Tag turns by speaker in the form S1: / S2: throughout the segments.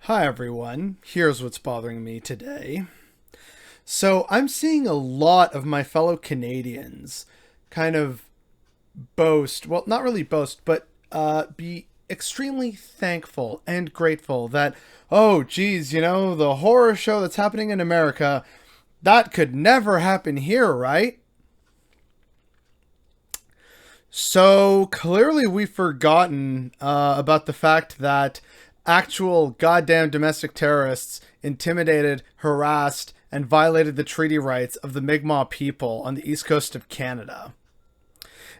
S1: Hi everyone, here's what's bothering me today. So I'm seeing a lot of my fellow Canadians kind of boast, well, not really boast, but be extremely thankful and grateful that, oh geez, the horror show that's happening in America, that could never happen here, right? So clearly we've forgotten about the fact that actual goddamn domestic terrorists intimidated, harassed, and violated the treaty rights of the Mi'kmaq people on the east coast of Canada.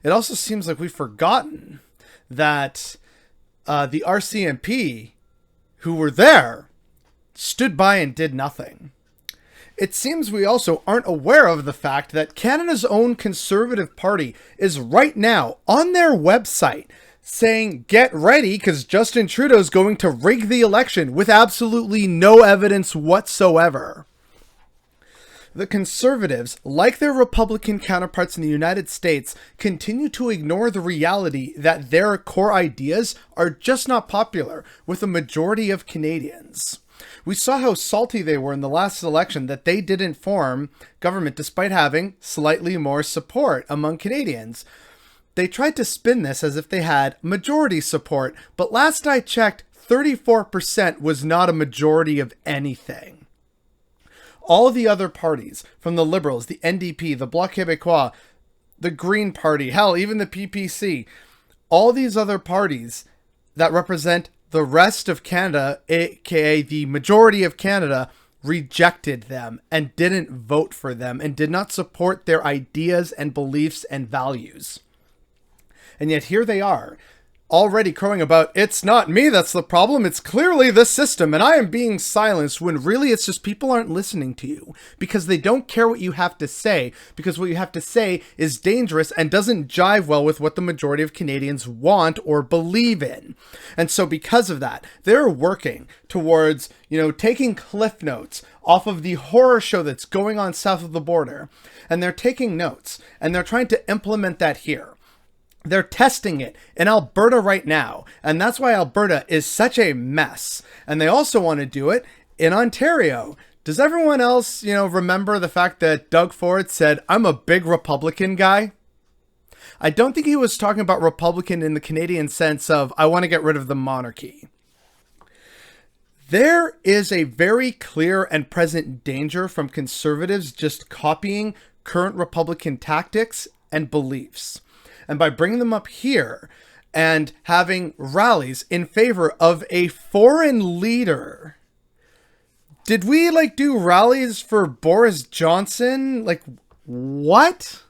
S1: It also seems like we've forgotten that the RCMP, who were there, stood by and did nothing. It seems we also aren't aware of the fact that Canada's own Conservative Party is right now on their website saying, get ready because Justin Trudeau's going to rig the election with absolutely no evidence whatsoever. The Conservatives, like their Republican counterparts in the United States, continue to ignore the reality that their core ideas are just not popular with a majority of Canadians. We saw how salty they were in the last election that they didn't form government despite having slightly more support among Canadians. They tried to spin this as if they had majority support, but last I checked, 34% was not a majority of anything. All the other parties, from the Liberals, the NDP, the Bloc Québécois, the Green Party, hell, even the PPC, all these other parties that represent the rest of Canada, aka the majority of Canada, rejected them and didn't vote for them and did not support their ideas and beliefs and values. And yet here they are, already crowing about, it's not me that's the problem, it's clearly the system, and I am being silenced, when really it's just people aren't listening to you because they don't care what you have to say, because what you have to say is dangerous and doesn't jive well with what the majority of Canadians want or believe in. And so because of that, they're working towards, taking cliff notes off of the horror show that's going on south of the border, and they're taking notes, and they're trying to implement that here. They're testing it in Alberta right now, and that's why Alberta is such a mess. And they also want to do it in Ontario. Does everyone else, remember the fact that Doug Ford said, I'm a big Republican guy? I don't think he was talking about Republican in the Canadian sense of, I want to get rid of the monarchy. There is a very clear and present danger from Conservatives just copying current Republican tactics and beliefs. And by bringing them up here and having rallies in favor of a foreign leader. Did we do rallies for Boris Johnson? What?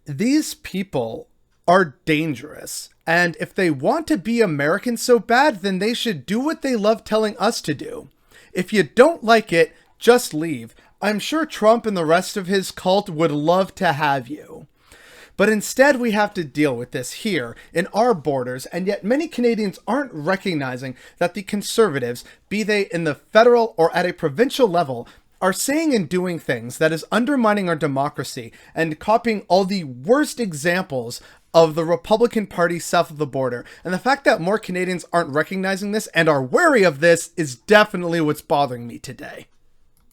S1: These people are dangerous. And if they want to be American so bad, then they should do what they love telling us to do. If you don't like it, just leave. I'm sure Trump and the rest of his cult would love to have you. But instead, we have to deal with this here in our borders, and yet many Canadians aren't recognizing that the Conservatives, be they in the federal or at a provincial level, are saying and doing things that is undermining our democracy and copying all the worst examples of the Republican Party south of the border. And the fact that more Canadians aren't recognizing this and are wary of this is definitely what's bothering me today.